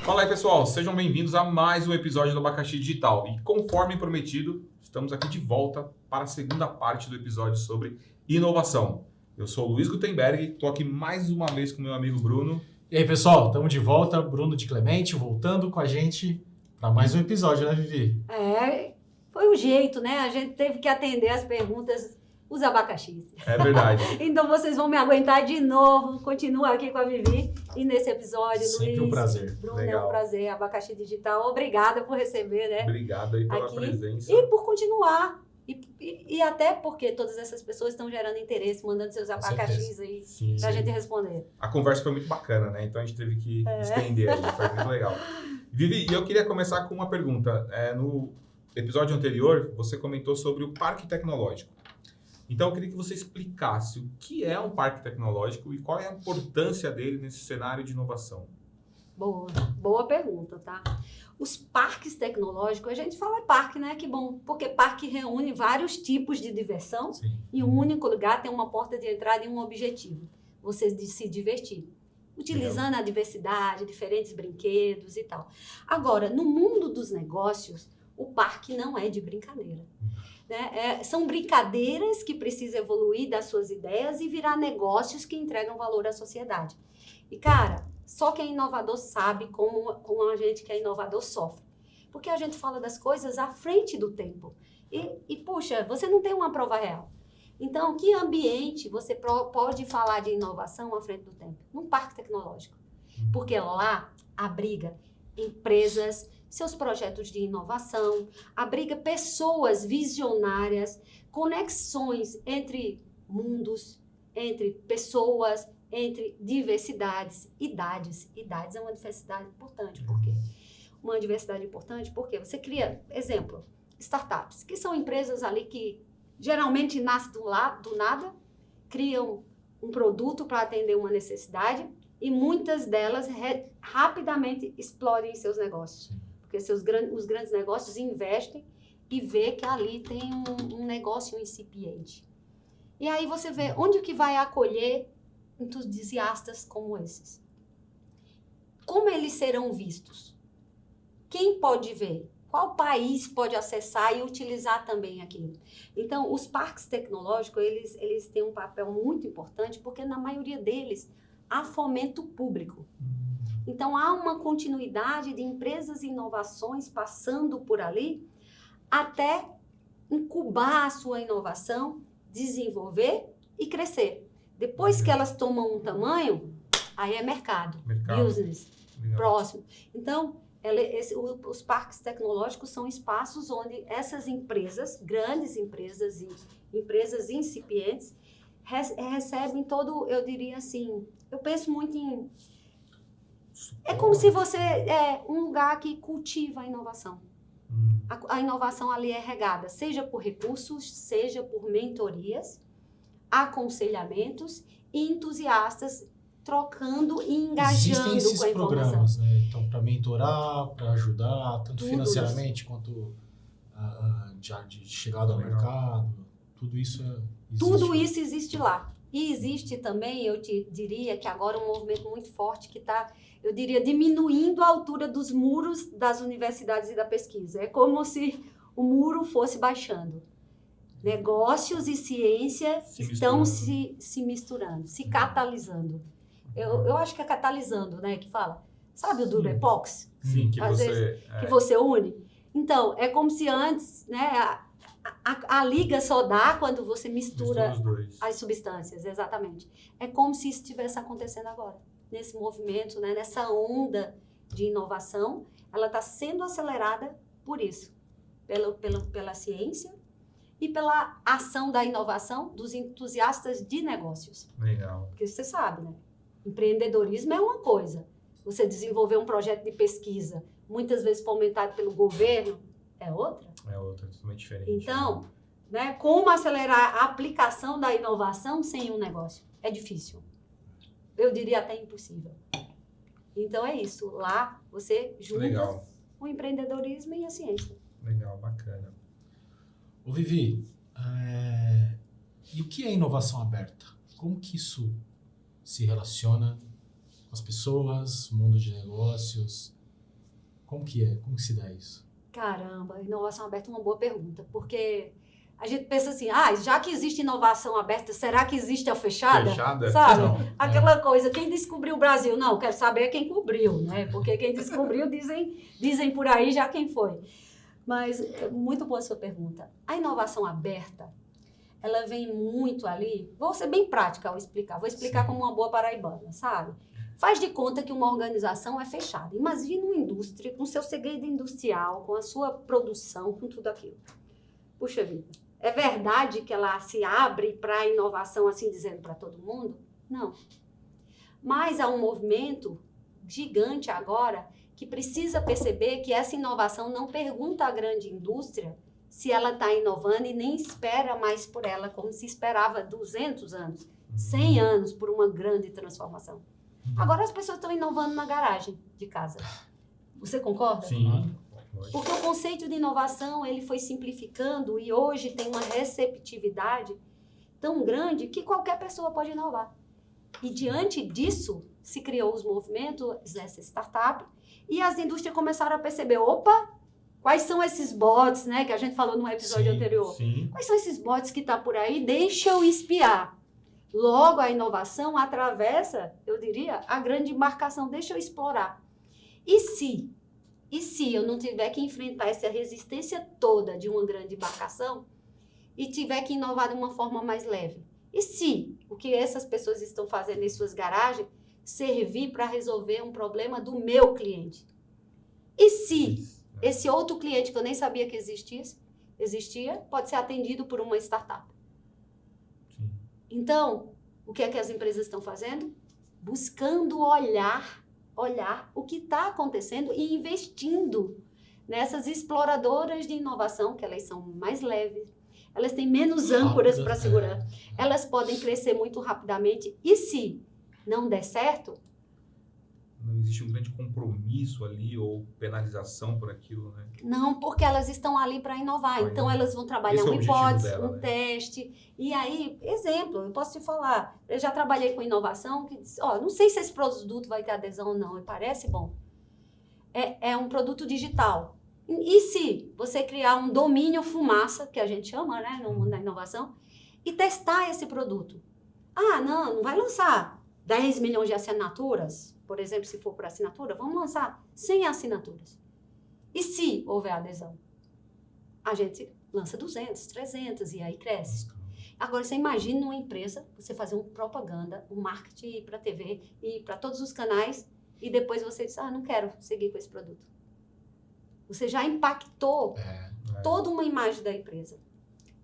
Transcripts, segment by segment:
Fala aí, pessoal, sejam bem-vindos a mais um episódio do Abacaxi Digital. E conforme prometido, estamos aqui de volta para a segunda parte do episódio sobre inovação. Eu sou o Luiz Gutenberg, estou aqui mais uma vez com meu amigo Bruno. E aí, pessoal, estamos de volta, Bruno de Clemente, voltando com a gente para mais um episódio, né, Vivi? Foi o jeito, né? A gente teve que atender as perguntas, os abacaxis. É verdade. Então vocês vão me aguentar de novo, continuo aqui com a Vivi e nesse episódio, Sempre Luiz. um prazer. Bruno, Legal. é um prazer, Abacaxi Digital. Obrigada por receber, né? Obrigado aí pela Aqui. presença. E por continuar. E até porque todas essas pessoas estão gerando interesse, mandando seus abacaxis aí Sim, pra sim. gente responder. A conversa foi muito bacana, né? Então a gente teve que estender aí, foi muito legal. Vivi, e eu queria começar com uma pergunta. No episódio anterior, você comentou sobre o parque tecnológico. Então eu queria que você explicasse o que é um parque tecnológico e qual é a importância dele nesse cenário de inovação. Boa pergunta, tá? Os parques tecnológicos, a gente fala parque, né? Que bom, porque parque reúne vários tipos de diversão. Sim. Em um único lugar tem uma porta de entrada e um objetivo, você se divertir, utilizando a diversidade, diferentes brinquedos e tal. Agora, no mundo dos negócios, o parque não é de brincadeira. Né? São brincadeiras que precisam evoluir das suas ideias e virar negócios que entregam valor à sociedade. E, cara, só quem é inovador sabe como a gente que é inovador sofre. Porque a gente fala das coisas à frente do tempo. Puxa, você não tem uma prova real. Então, que ambiente você pode falar de inovação à frente do tempo? Num parque tecnológico. Porque lá abriga empresas, seus projetos de inovação, abriga pessoas visionárias, conexões entre mundos, entre pessoas, entre diversidades, idades. Idades é uma diversidade importante. Por quê? Uma diversidade importante porque você cria, exemplo, startups, que são empresas ali que geralmente nascem do nada, criam um produto para atender uma necessidade e muitas delas rapidamente explodem seus negócios. Sim. Porque os grandes negócios investem e vê que ali tem um negócio incipiente. E aí você vê onde que vai acolher entusiastas como esses. Como eles serão vistos? Quem pode ver? Qual país pode acessar e utilizar também aquilo? Então, os parques tecnológicos, eles têm um papel muito importante porque na maioria deles há fomento público. Então, há uma continuidade de empresas e inovações passando por ali até incubar a sua inovação, desenvolver e crescer. Depois que elas tomam um tamanho, aí é mercado. Business, Legal. próximo. Então, os parques tecnológicos são espaços onde essas empresas, grandes empresas e empresas incipientes, recebem todo, eu diria assim, eu penso muito em... É como se você um lugar que cultiva a inovação. A inovação ali é regada, seja por recursos, seja por mentorias, aconselhamentos e entusiastas trocando e engajando Existem esses com a informação. programas, né? Então, para mentorar, para ajudar, tanto Tudo financeiramente quanto de chegada ao Legal. mercado, tudo isso existe. Tudo isso existe lá. E existe também, eu te diria, que agora um movimento muito forte que está, eu diria, diminuindo a altura dos muros das universidades e da pesquisa. É como se o muro fosse baixando. Negócios e ciência estão se misturando, se catalisando. Eu acho que é catalisando, né, que fala. Sabe o Duro Epox? Sim, que Às você... Que você une? Então, é como se antes, né, a liga só dá quando você mistura os dois. as substâncias, exatamente. É como se isso estivesse acontecendo agora. Nesse movimento, né, nessa onda de inovação, ela está sendo acelerada por isso. Pela ciência e pela ação da inovação dos entusiastas de negócios. Legal. Porque você sabe, né? Empreendedorismo é uma coisa. Você desenvolver um projeto de pesquisa, muitas vezes fomentado pelo governo, é outra. É outra, totalmente diferente. Então, né, como acelerar a aplicação da inovação sem um negócio? É difícil. Eu diria até impossível. Então é isso. Lá você junta Legal. o empreendedorismo e a ciência. Legal, bacana. Ô Vivi, e o que é inovação aberta? Como que isso se relaciona com as pessoas, mundo de negócios? Como que é? Como que se dá isso? Caramba, inovação aberta é uma boa pergunta, porque a gente pensa assim, já que existe inovação aberta, será que existe a fechada? Fechada? Sabe? Não, Aquela coisa, quem descobriu o Brasil? Não, quero saber quem cobriu, né? Porque quem descobriu, dizem por aí já quem foi. Mas é muito boa a sua pergunta. A inovação aberta, ela vem muito ali, vou ser bem prática ao explicar, vou explicar Sim. como uma boa paraibana, sabe? Faz de conta que uma organização é fechada. Imagina uma indústria com seu segredo industrial, com a sua produção, com tudo aquilo. Puxa vida, é verdade que ela se abre para a inovação, assim dizendo, para todo mundo? Não. Mas há um movimento gigante agora que precisa perceber que essa inovação não pergunta à grande indústria se ela está inovando e nem espera mais por ela, como se esperava 200 anos, 100 anos por uma grande transformação. Agora as pessoas estão inovando na garagem de casa. Você concorda? Sim. Porque o conceito de inovação ele foi simplificando e hoje tem uma receptividade tão grande que qualquer pessoa pode inovar. E diante disso se criou os movimentos dessa startup e as indústrias começaram a perceber, opa, quais são esses bots, né, que a gente falou no episódio anterior? Sim. Quais são esses bots que estão por aí? Deixa eu espiar. Logo, a inovação atravessa, eu diria, a grande embarcação. Deixa eu explorar. E se eu não tiver que enfrentar essa resistência toda de uma grande embarcação e tiver que inovar de uma forma mais leve? E se o que essas pessoas estão fazendo em suas garagens servir para resolver um problema do meu cliente? E se esse outro cliente que eu nem sabia que existia, pode ser atendido por uma startup? Sim. Então, o que é que as empresas estão fazendo? Buscando olhar o que está acontecendo e investindo nessas exploradoras de inovação, que elas são mais leves, elas têm menos âncoras para segurar, elas podem crescer muito rapidamente e se não der certo... Não existe um grande compromisso ali ou penalização por aquilo, né? Não, porque elas estão ali para inovar. Então, elas vão trabalhar Esse é o uma objetivo hipótese, dela, um né? teste. E aí, exemplo, eu posso te falar, eu já trabalhei com inovação que diz, não sei se esse produto vai ter adesão ou não, parece bom. É um produto digital. E se você criar um domínio fumaça, que a gente chama, né, no mundo da inovação, e testar esse produto? Não vai lançar 10 milhões de assinaturas, por exemplo, se for por assinatura, vamos lançar 100 assinaturas. E se houver adesão? A gente lança 200, 300 e aí cresce. Agora, você imagina uma empresa, você fazer uma propaganda, um marketing para a TV e para todos os canais e depois você diz, não quero seguir com esse produto. Você já impactou toda uma imagem da empresa.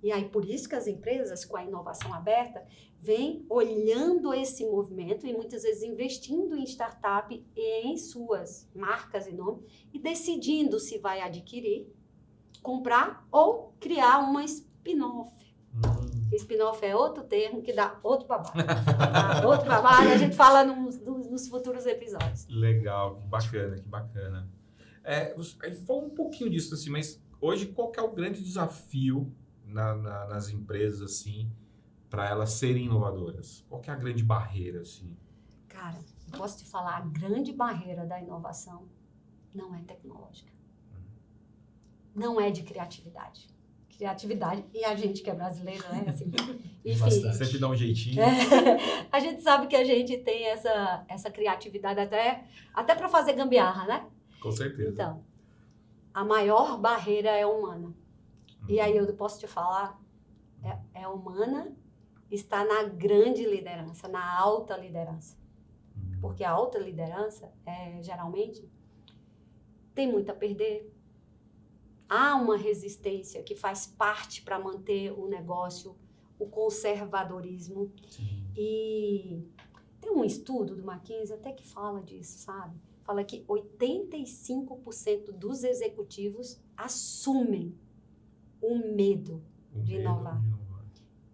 E aí, por isso que as empresas, com a inovação aberta, vêm olhando esse movimento e muitas vezes investindo em startup e em suas marcas e nomes e decidindo se vai adquirir, comprar ou criar uma spin-off. Spin-off é outro termo que dá outro babado. Outro babado, a gente fala nos futuros episódios. Legal, que bacana. Aí fala um pouquinho disso, assim, mas hoje qual que é o grande desafio nas empresas, assim, para elas serem inovadoras? Qual que é a grande barreira, assim? Cara, eu posso te falar, a grande barreira da inovação não é tecnológica. Não é de criatividade. Criatividade, e a gente que é brasileiro, né? Assim, enfim. Sempre dá um jeitinho. A gente sabe que a gente tem essa criatividade até para fazer gambiarra, né? Com certeza. Então, a maior barreira é humana. E aí eu posso te falar, é humana, está na grande liderança, na alta liderança. Porque a alta liderança, geralmente, tem muito a perder. Há uma resistência que faz parte para manter o negócio, o conservadorismo. Sim. E tem um estudo do McKinsey até que fala disso, sabe? Fala que 85% dos executivos assumem o medo de inovar.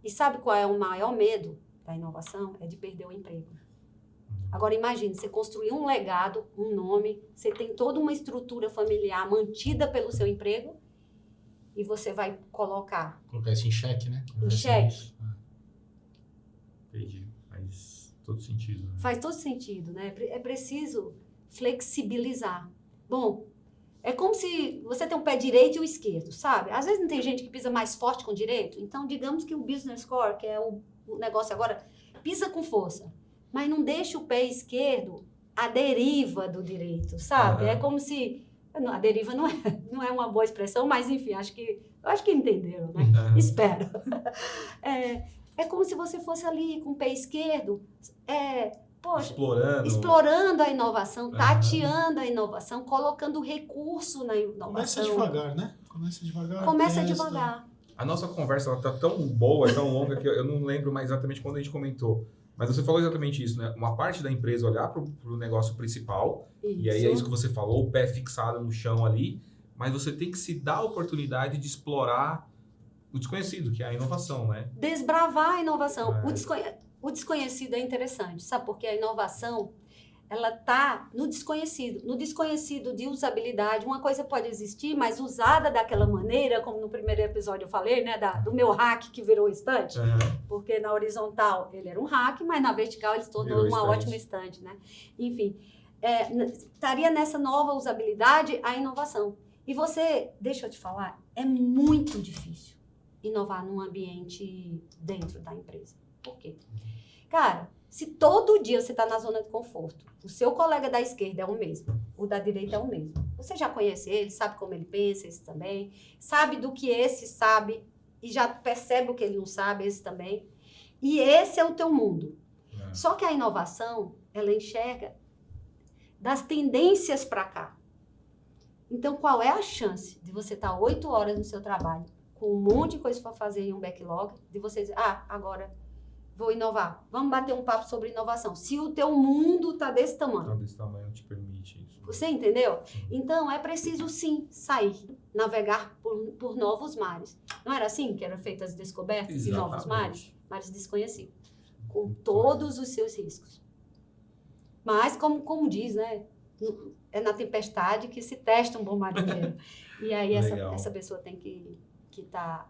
E sabe qual é o maior medo da inovação? É de perder o emprego. Agora imagine, você construiu um legado, um nome, você tem toda uma estrutura familiar mantida pelo seu emprego e você vai colocar isso em xeque, né? Em xeque. Entendi. Faz todo sentido. Né? Faz todo sentido, né? É preciso flexibilizar. Bom, É como se você tem um pé direito e o esquerdo, sabe? Às vezes não tem gente que pisa mais forte com o direito. Então, digamos que o business core, que é o negócio agora, pisa com força. Mas não deixa o pé esquerdo à deriva do direito, sabe? É como se... A deriva não é uma boa expressão, mas enfim, acho que entenderam, né? Espero. É como se você fosse ali com o pé esquerdo, explorando a inovação, tateando a inovação, colocando recurso na inovação. Começa devagar, né? Começa devagar. A nossa conversa ela tá tão boa, tão longa, que eu não lembro mais exatamente quando a gente comentou. Mas você falou exatamente isso, né? Uma parte da empresa olhar para o negócio principal, e aí é isso que você falou, o pé fixado no chão ali, mas você tem que se dar a oportunidade de explorar o desconhecido, que é a inovação, né? Desbravar a inovação. O desconhecido é interessante, sabe? Porque a inovação, ela tá no desconhecido de usabilidade. Uma coisa pode existir, mas usada daquela maneira, como no primeiro episódio eu falei, né? Do meu hack que virou estante. Porque na horizontal ele era um hack, mas na vertical ele se tornou uma ótima estante, né? Enfim, estaria nessa nova usabilidade a inovação. E deixa eu te falar, é muito difícil inovar num ambiente dentro da empresa. Por quê? Cara, se todo dia você está na zona de conforto, o seu colega da esquerda é o mesmo, o da direita é o mesmo. Você já conhece ele, sabe como ele pensa, esse também, sabe do que esse sabe e já percebe o que ele não sabe, esse também. E esse é o teu mundo. Só que a inovação, ela enxerga das tendências para cá. Então, qual é a chance de você estar 8 horas no seu trabalho, com um monte de coisa para fazer em um backlog, de você dizer, agora vou inovar. Vamos bater um papo sobre inovação. Se o teu mundo está desse tamanho. Desse tamanho te permite isso. Você entendeu? Então, é preciso, sim, sair, navegar por novos mares. Não era assim que eram feitas as descobertas de novos mares? Mares desconhecidos. Com todos os seus riscos. Mas, como diz, né? É na tempestade que se testa um bom marinheiro. E aí, essa pessoa tem que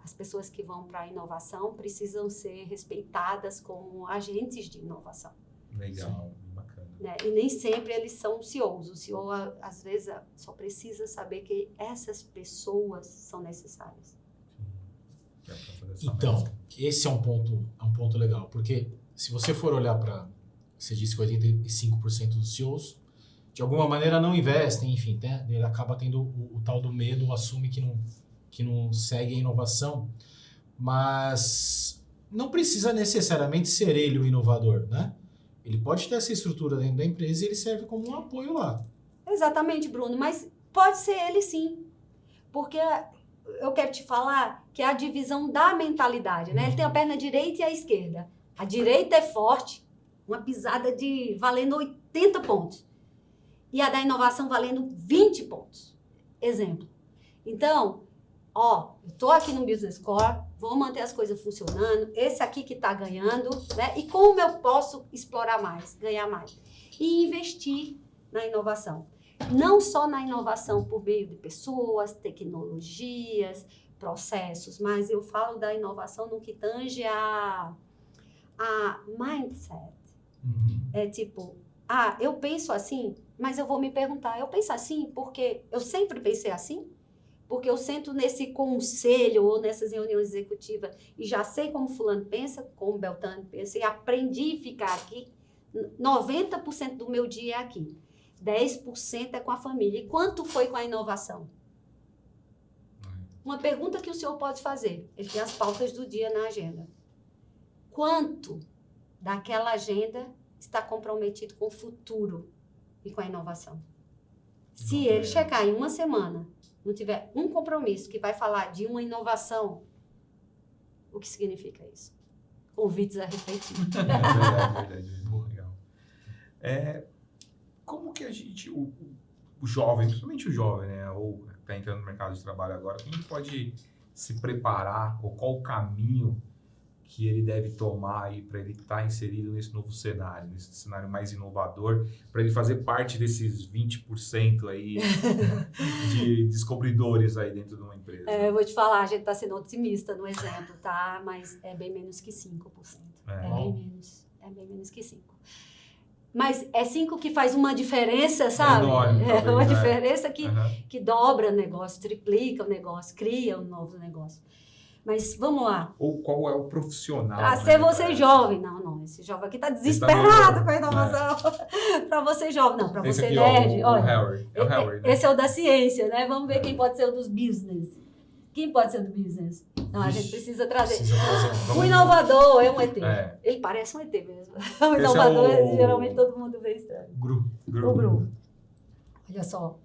as pessoas que vão para a inovação precisam ser respeitadas como agentes de inovação. Legal, bacana. Né? E nem sempre eles são CEOs. O CEO, às vezes, só precisa saber que essas pessoas são necessárias. Então, esse é um ponto legal, porque se você for olhar para, você disse que 85% dos CEOs, de alguma maneira não investem, enfim, né? Ele acaba tendo o tal do medo, assume que não segue a inovação, mas não precisa necessariamente ser ele o inovador, né? Ele pode ter essa estrutura dentro da empresa e ele serve como um apoio lá. Exatamente, Bruno, mas pode ser ele sim, porque eu quero te falar que é a divisão da mentalidade, né? Ele tem a perna direita e a esquerda. A direita é forte, uma pisada valendo 80 pontos, e a da inovação valendo 20 pontos. Exemplo. Então, eu estou aqui no Business Core, vou manter as coisas funcionando, esse aqui que está ganhando, né? E como eu posso explorar mais, ganhar mais? E investir na inovação. Não só na inovação por meio de pessoas, tecnologias, processos, mas eu falo da inovação no que tange a mindset. É tipo, eu penso assim, mas eu vou me perguntar, eu penso assim porque eu sempre pensei assim? Porque eu sento nesse conselho ou nessas reuniões executivas e já sei como fulano pensa, como Beltrano pensa, e aprendi a ficar aqui. 90% do meu dia é aqui. 10% é com a família. E quanto foi com a inovação? Uma pergunta que o senhor pode fazer. Ele tem as pautas do dia na agenda. Quanto daquela agenda está comprometido com o futuro e com a inovação? Se ele checar em uma semana, não tiver um compromisso que vai falar de uma inovação, o que significa isso? Convites a refletir. Verdade. Muito legal. Como que a gente, o jovem, principalmente o jovem, né, ou está entrando no mercado de trabalho agora, como pode se preparar, ou qual o caminho que ele deve tomar aí para ele estar inserido nesse novo cenário, nesse cenário mais inovador, para ele fazer parte desses 20% aí de descobridores aí dentro de uma empresa? Eu vou te falar, a gente está sendo otimista no exemplo, tá? Mas é bem menos que 5%. É bem menos que 5%. Mas é 5 que faz uma diferença, sabe? Enorme, É talvez, uma né? diferença Aham. que dobra o negócio, triplica o negócio, cria um novo negócio. Mas vamos lá. Ou qual é o profissional, Para né? ser você jovem. Não. Esse jovem aqui está Esse tá desesperado meio- com a inovação. Para você jovem. Não, para Esse você aqui, nerd. ó, o Olha, Harry. É o Harry, né? esse é o da ciência, né? Vamos ver quem pode ser o dos business. Quem pode ser o do business? Não, a gente precisa trazer. Precisa trazer O inovador é um ET. É. Ele parece um ET mesmo. O inovador, geralmente todo mundo vê estranho. Gru. O Bru. Olha só.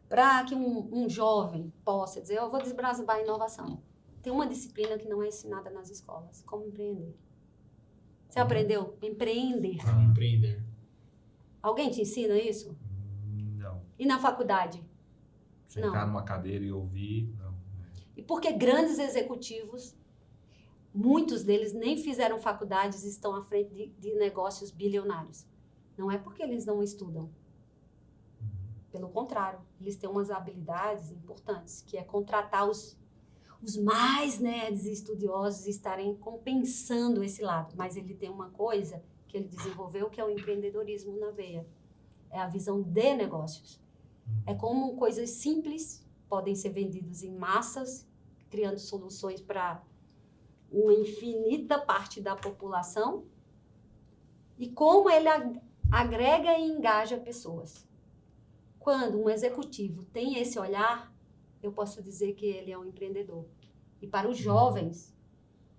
Para que um jovem possa dizer, eu vou desbravar a inovação. Tem uma disciplina que não é ensinada nas escolas. Como empreender. Você aprendeu? Empreender. Empreender. Alguém te ensina isso? Não. E na faculdade? Sentar numa cadeira e ouvir, não. E porque grandes executivos, muitos deles nem fizeram faculdades e estão à frente de negócios bilionários. Não é porque eles não estudam. Pelo contrário, eles têm umas habilidades importantes, que é contratar os mais nerds e estudiosos e estarem compensando esse lado. Mas ele tem uma coisa que ele desenvolveu, que é o empreendedorismo na veia. É a visão de negócios. É como coisas simples podem ser vendidas em massas, criando soluções para uma infinita parte da população, e como ele agrega e engaja pessoas. Quando um executivo tem esse olhar, eu posso dizer que ele é um empreendedor. E para os jovens,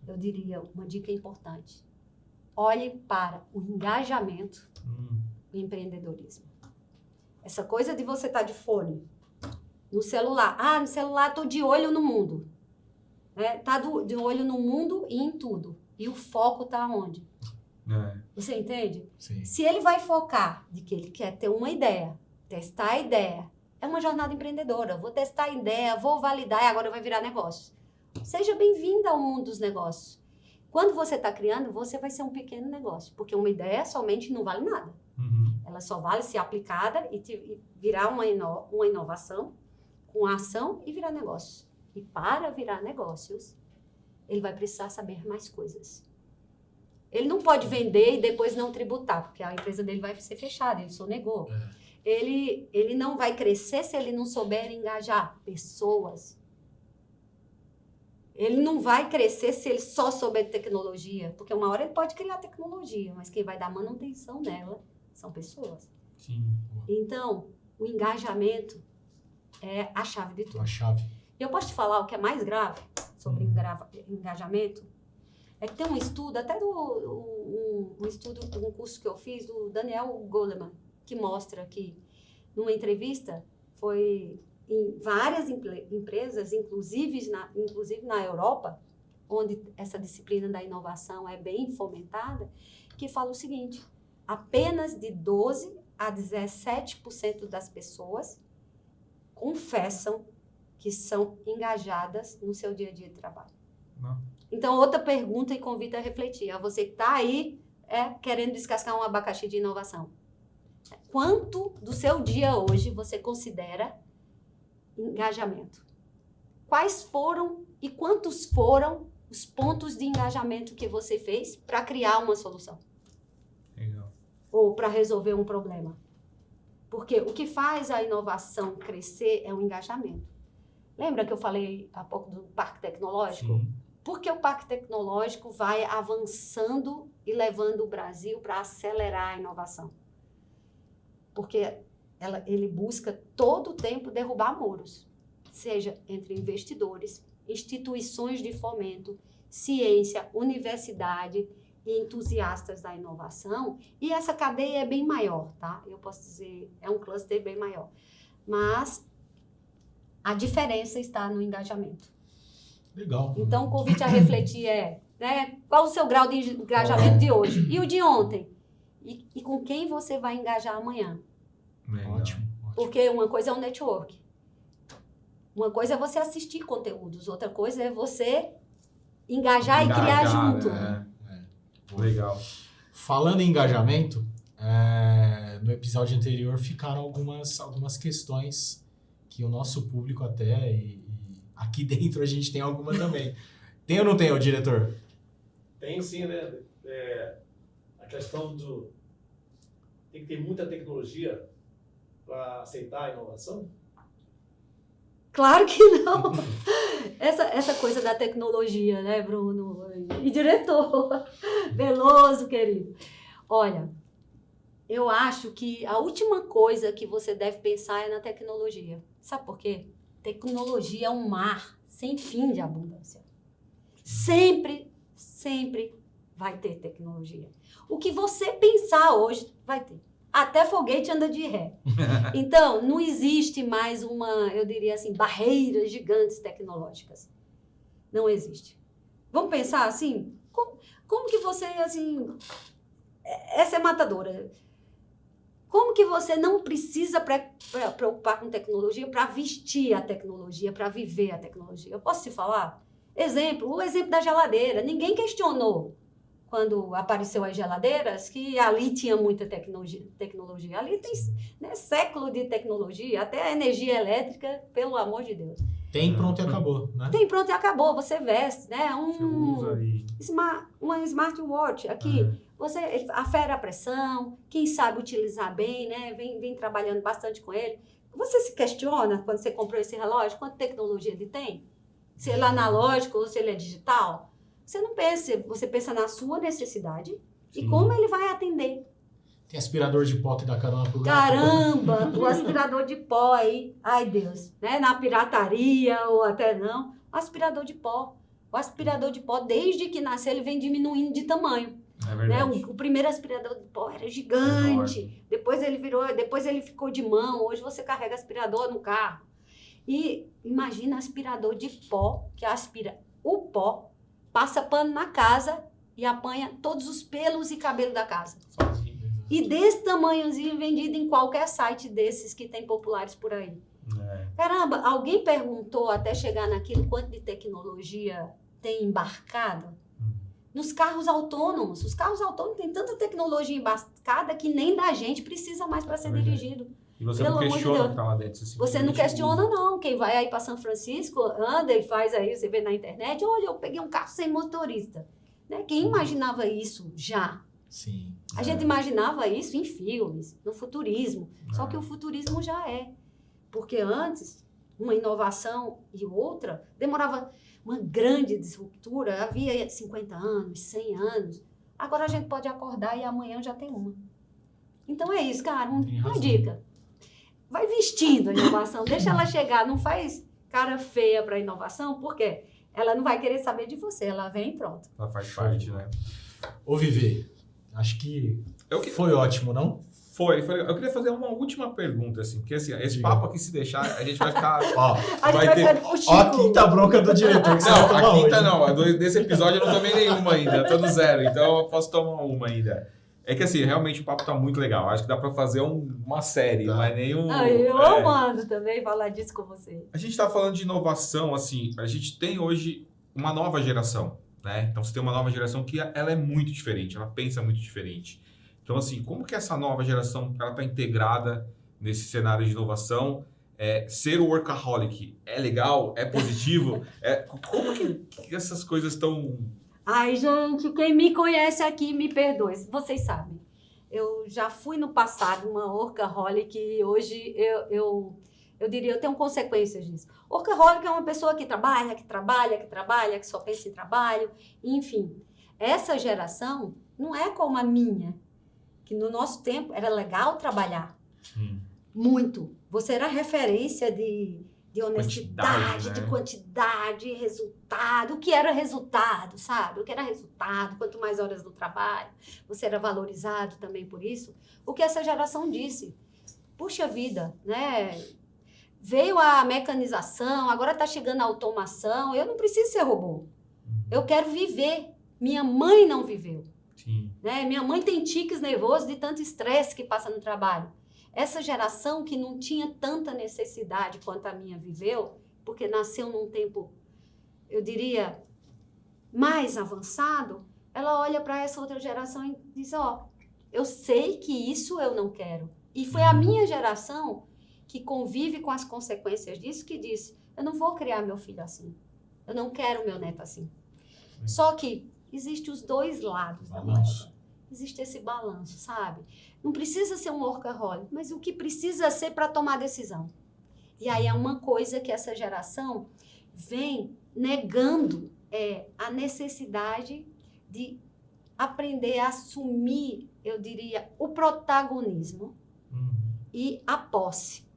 eu diria uma dica importante. Olhe para o engajamento e o empreendedorismo. Essa coisa de você estar de fone, no celular. No celular estou de olho no mundo. Está de olho no mundo e em tudo. E o foco está onde? Você entende? Sim. Se ele vai focar de que ele quer ter uma ideia, testar a ideia, é uma jornada empreendedora. Vou testar a ideia, vou validar e agora vai virar negócio. Seja bem-vinda ao mundo dos negócios. Quando você está criando, você vai ser um pequeno negócio, porque uma ideia somente não vale nada. Ela só vale ser aplicada e virar uma inovação com ação e virar negócio. E para virar negócios, ele vai precisar saber mais coisas. Ele não pode vender e depois não tributar, porque a empresa dele vai ser fechada, ele sonegou. Ele não vai crescer se ele não souber engajar pessoas. Ele não vai crescer se ele só souber tecnologia, porque uma hora ele pode criar tecnologia, mas quem vai dar manutenção dela são pessoas. Sim. Então, o engajamento é a chave de tudo. A chave. Eu posso te falar o que é mais grave sobre engajamento? É que tem um estudo, até um curso que eu fiz do Daniel Goleman, que mostra que, numa entrevista, foi em várias empresas, inclusive na Europa, onde essa disciplina da inovação é bem fomentada, que fala o seguinte: apenas de 12% a 17% das pessoas confessam que são engajadas no seu dia a dia de trabalho. Não. Então, outra pergunta e convite a refletir. A você que está aí querendo descascar um abacaxi de inovação. Quanto do seu dia hoje você considera engajamento? Quais foram e quantos foram os pontos de engajamento que você fez para criar uma solução? Legal. Ou para resolver um problema? Porque o que faz a inovação crescer é o engajamento. Lembra que eu falei há pouco do Parque Tecnológico? Sim. Porque o Parque Tecnológico vai avançando e levando o Brasil para acelerar a inovação. Porque ele busca todo o tempo derrubar muros, seja entre investidores, instituições de fomento, ciência, universidade e entusiastas da inovação. E essa cadeia é bem maior, tá? Eu posso dizer, é um cluster bem maior. Mas a diferença está no engajamento. Legal. Então, o convite a refletir qual o seu grau de engajamento de hoje e o de ontem? E com quem você vai engajar amanhã? Legal. Ótimo. Porque uma coisa é um network. Uma coisa é você assistir conteúdos, outra coisa é você engajar e criar junto. Né? Legal. Falando em engajamento, no episódio anterior ficaram algumas questões que o nosso público até, e aqui dentro a gente tem alguma também. Tem ou não tem, ô diretor? Tem sim, né? A questão tem que ter muita tecnologia para aceitar a inovação? Claro que não. Essa coisa da tecnologia, né, Bruno? E diretor, Veloso, querido. Olha, eu acho que a última coisa que você deve pensar é na tecnologia. Sabe por quê? Tecnologia é um mar sem fim de abundância. Sempre, sempre vai ter tecnologia. O que você pensar hoje, vai ter. Até foguete anda de ré. Então, não existe mais eu diria assim, barreiras gigantes tecnológicas. Não existe. Vamos pensar assim? Como que você, assim... Essa é matadora. Como que você não precisa preocupar com tecnologia para vestir a tecnologia, para viver a tecnologia? Eu posso te falar? O exemplo da geladeira. Ninguém questionou quando apareceu as geladeiras que ali tinha muita tecnologia. Ali tem século de tecnologia, até a energia elétrica, pelo amor de Deus. Tem, pronto e acabou, né? Tem, pronto e acabou. Você veste, né? Você usa e... Uma smartwatch aqui. Você afere a pressão, quem sabe utilizar bem, né? Vem trabalhando bastante com ele. Você se questiona, quando você comprou esse relógio, quanta tecnologia ele tem? Se ele é analógico ou se ele é digital? Você não pensa, você pensa na sua necessidade e como ele vai atender. Tem aspirador de pó que dá carona pro gato. Caramba, o aspirador de pó aí, ai Deus, né? Na pirataria ou até não, aspirador de pó. O aspirador de pó, desde que nasceu, ele vem diminuindo de tamanho. É Né? verdade. O primeiro aspirador de pó era gigante, depois ele ficou de mão, hoje você carrega aspirador no carro. E imagina aspirador de pó, que aspira o pó, passa pano na casa e apanha todos os pelos e cabelo da casa. Sozinho. E desse tamanhozinho vendido em qualquer site desses que tem populares por aí. Caramba, alguém perguntou até chegar naquilo quanto de tecnologia tem embarcado? Nos carros autônomos. Os carros autônomos têm tanta tecnologia embarcada que nem da gente precisa mais para ser dirigido. E você Pelo não amor de questiona o Deus. que tá lá dentro. Você não questiona, não. Quem vai aí para São Francisco, anda e faz aí, você vê na internet, olha, eu peguei um carro sem motorista. Né? Quem imaginava isso já? Sim. A gente imaginava isso em filmes, no futurismo. Só que o futurismo já é. Porque antes, uma inovação e outra demorava uma grande disruptura. Havia 50 anos, 100 anos. Agora a gente pode acordar e amanhã já tem uma. Então é isso, cara. Uma dica. Vai vestindo a inovação. Deixa ela chegar. Não faz cara feia para a inovação, porque ela não vai querer saber de você. Ela vem e pronto. Ela faz parte, né? Ô, Vivi, acho que foi ótimo, não? Foi legal. Eu queria fazer uma última pergunta, assim, porque assim, esse papo aqui, se deixar, a gente vai ficar... Ó, A gente vai ficar de fuxico. ó a quinta bronca do diretor que você vai Não, tomar a quinta hoje. não. Desse episódio eu não tomei nenhuma ainda. Tô no zero, então eu posso tomar uma ainda. É que assim, realmente o papo tá muito legal. Acho que dá pra fazer uma série, Tá. não é nem um... Eu amando também falar disso com você. A gente tá falando de inovação, assim, a gente tem hoje uma nova geração, né? Então você tem uma nova geração que ela é muito diferente, ela pensa muito diferente. Então, assim, como que essa nova geração ela tá integrada nesse cenário de inovação? Ser workaholic é legal? É positivo? Como que essas coisas estão... Ai, gente, quem me conhece aqui me perdoe. Vocês sabem. Eu já fui no passado uma workaholic e hoje eu diria, eu tenho consequências disso. Workaholic é uma pessoa que trabalha, que só pensa em trabalho, enfim. Essa geração não é como a minha, que no nosso tempo era legal trabalhar. Muito. Você era referência de honestidade, de quantidade, resultado. O que era resultado, sabe? O que era resultado, quanto mais horas do trabalho. Você era valorizado também por isso. O que essa geração disse? Puxa vida, né? Veio a mecanização, agora está chegando a automação. Eu não preciso ser robô. Eu quero viver. Minha mãe não viveu. Sim. Né? Minha mãe tem tiques nervosos de tanto estresse que passa no trabalho. Essa geração que não tinha tanta necessidade quanto a minha viveu, porque nasceu num tempo, eu diria, mais avançado, ela olha para essa outra geração e diz, eu sei que isso eu não quero. E foi a minha geração que convive com as consequências disso que disse, eu não vou criar meu filho assim. Eu não quero meu neto assim. Só que existem os dois lados da moeda. existe esse balanço, sabe? Não precisa ser um workaholic, mas o que precisa ser para tomar decisão. E aí é uma coisa que essa geração vem negando, a necessidade de aprender a assumir, eu diria, o protagonismo e a posse.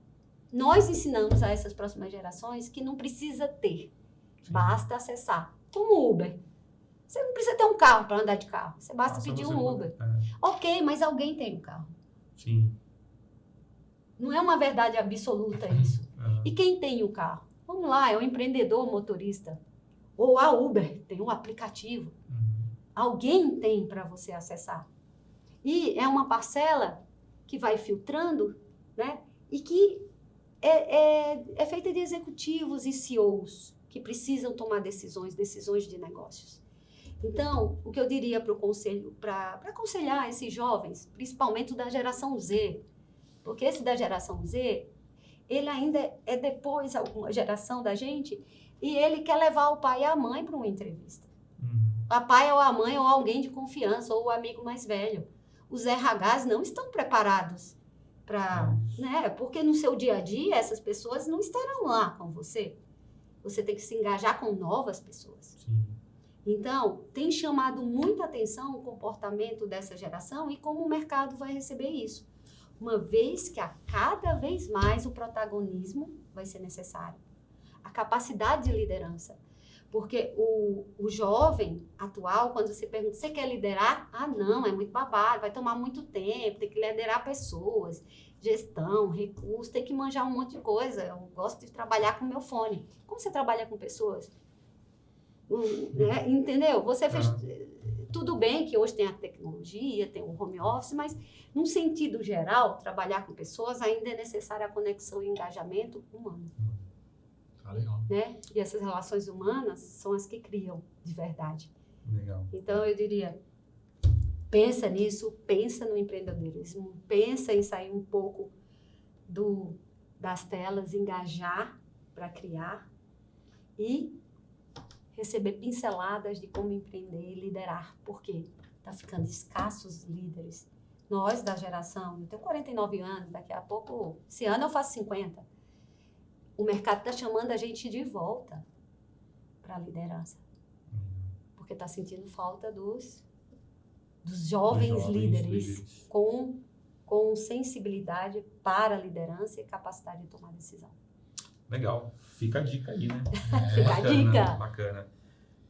Nós ensinamos a essas próximas gerações que não precisa ter, basta acessar. Como o Uber. Você não precisa ter um carro para andar de carro, você basta pedir um Uber. Ok, mas alguém tem um carro. Sim. Não é uma verdade absoluta isso. E quem tem o carro? Vamos lá, é o empreendedor motorista. Ou a Uber, tem um aplicativo. Alguém tem para você acessar. E é uma parcela que vai filtrando, né? E que é feita de executivos e CEOs que precisam tomar decisões de negócios. Então, o que eu diria para o conselho, para aconselhar esses jovens, principalmente da geração Z, porque esse da geração Z, ele ainda é depois alguma geração da gente, e ele quer levar o pai e a mãe para uma entrevista. A pai ou a mãe ou alguém de confiança, ou o amigo mais velho. Os RHs não estão preparados para, né? Porque no seu dia a dia, essas pessoas não estarão lá com você. Você tem que se engajar com novas pessoas. Sim. Então, tem chamado muita atenção o comportamento dessa geração e como o mercado vai receber isso. Uma vez que a cada vez mais o protagonismo vai ser necessário. A capacidade de liderança. Porque o jovem atual, quando você pergunta, você quer liderar? Ah, não, é muito babado, vai tomar muito tempo, tem que liderar pessoas, gestão, recursos, tem que manjar um monte de coisa. Eu gosto de trabalhar com o meu fone. Como você trabalha com pessoas? Né? Entendeu? Você fez... Tudo bem que hoje tem a tecnologia, tem o home office, mas, num sentido geral, trabalhar com pessoas ainda é necessária a conexão e engajamento humano. Legal. Né? E essas relações humanas são as que criam de verdade. Legal. Então, eu diria, pensa nisso, pensa no empreendedorismo, pensa em sair um pouco das telas, engajar para criar e receber pinceladas de como empreender e liderar, porque está ficando escassos líderes. Nós, da geração, eu tenho 49 anos, daqui a pouco, esse ano eu faço 50. O mercado está chamando a gente de volta para a liderança. Porque está sentindo falta dos jovens líderes com sensibilidade para a liderança e capacidade de tomar decisão. Legal. Fica a dica aí, né? Fica a dica. Bacana.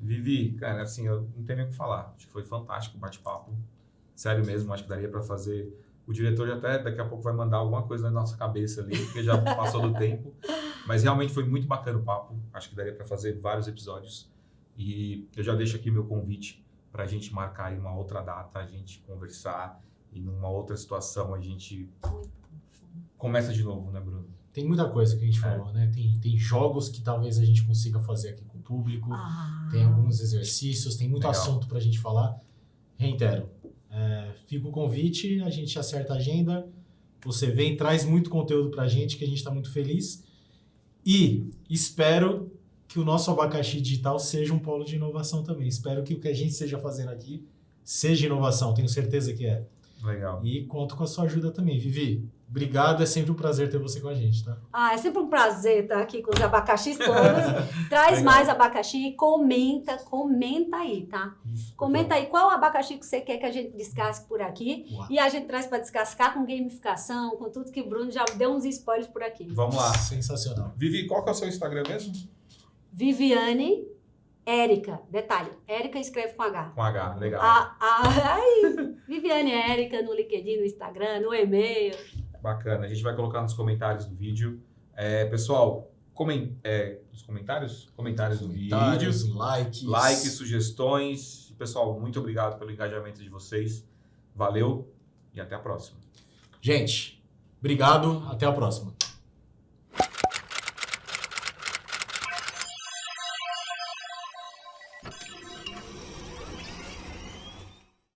Vivi, cara, assim, eu não tenho nem o que falar. Acho que foi fantástico o bate-papo. Sério mesmo, acho que daria para fazer... O diretor já até daqui a pouco vai mandar alguma coisa na nossa cabeça ali, porque já passou do tempo. Mas realmente foi muito bacana o papo. Acho que daria para fazer vários episódios. E eu já deixo aqui meu convite para a gente marcar aí uma outra data, a gente conversar e numa outra situação a gente começa de novo, né, Bruno? Tem muita coisa que a gente falou, né? Tem jogos que talvez a gente consiga fazer aqui com o público, tem alguns exercícios, tem muito assunto para a gente falar. Reitero, fica o convite, a gente acerta a agenda, você vem, traz muito conteúdo para a gente, que a gente está muito feliz. E espero que o nosso Abacaxi Digital seja um polo de inovação também. Espero que o que a gente esteja fazendo aqui seja inovação, tenho certeza que é. Legal. E conto com a sua ajuda também. Vivi, obrigado, é sempre um prazer ter você com a gente, tá? É sempre um prazer estar aqui com os abacaxis todos. Traz mais abacaxi e comenta aí, tá? Isso, comenta aí qual abacaxi que você quer que a gente descasque por aqui. Uau. E a gente traz para descascar com gamificação, com tudo que o Bruno já deu uns spoilers por aqui. Vamos lá. Sensacional. Vivi, qual que é o seu Instagram mesmo? Viviane Érica. Detalhe, Érica escreve com H. Com H, legal. Viviane Érica no LinkedIn, no Instagram, no e-mail. Bacana. A gente vai colocar nos comentários do vídeo. Pessoal, nos comentários do vídeo. Likes, sugestões. Pessoal, muito obrigado pelo engajamento de vocês. Valeu e até a próxima. Gente, obrigado. Até a próxima.